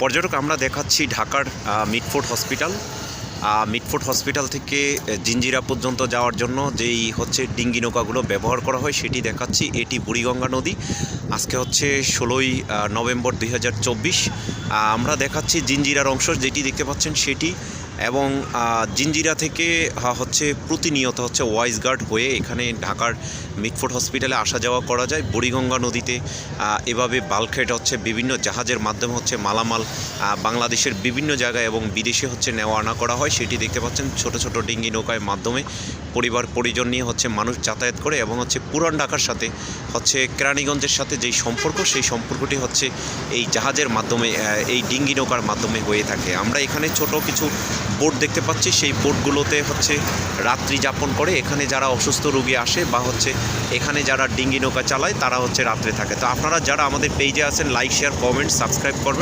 পর্যটক আমরা দেখাচ্ছি ঢাকার মিটফোর্ড হসপিটাল। মিটফোর্ড হসপিটাল থেকে জিঞ্জিরা পর্যন্ত যাওয়ার জন্য যেই হচ্ছে ডিঙ্গি নৌকাগুলো ব্যবহার করা হয় সেটি দেখাচ্ছি। এটি বুড়িগঙ্গা নদী। আজকে হচ্ছে 16ই নভেম্বর 2024। আমরা দেখাচ্ছি জিঞ্জিরার অংশ যেটি দেখতে পাচ্ছেন সেটি, এবং জিঞ্জিরা থেকে হচ্ছে প্রতিনিয়ত হচ্ছে ওয়াইজ গার্ড হয়ে এখানে ঢাকার মিটফোর্ড হসপিটালে আসা যাওয়া করা যায়। বুড়িগঙ্গা নদীতে এভাবে বাল্কহেড হচ্ছে বিভিন্ন জাহাজের মাধ্যমে হচ্ছে মালামাল বাংলাদেশের বিভিন্ন জায়গায় এবং বিদেশে হচ্ছে নেওয়া আনা করা হয়। সেটি দেখতে পাচ্ছেন ছোট ছোট ডিঙ্গি নৌকার মাধ্যমে পরিবার পরিজন নিয়ে হচ্ছে মানুষ যাতায়াত করে, এবং হচ্ছে পুরান ঢাকার সাথে হচ্ছে কেরানীগঞ্জের সাথে যেই সম্পর্ক সেই সম্পর্কটি হচ্ছে এই জাহাজের মাধ্যমে, এই ডিঙ্গি নৌকার মাধ্যমে হয়ে থাকে। আমরা এখানে ছোট কিছু বোট দেখতে পাচ্ছি, সেই বোটগুলোতে হচ্ছে রাত্রি যাপন করে। এখানে যারা অসুস্থ রোগী আসে বা হচ্ছে এখানে যারা ডিঙ্গি নৌকা চালায় তারা হচ্ছে রাত্রে থাকে। তো আপনারা যারা আমাদের পেজে আছেন লাইক শেয়ার কমেন্ট সাবস্ক্রাইব করবেন।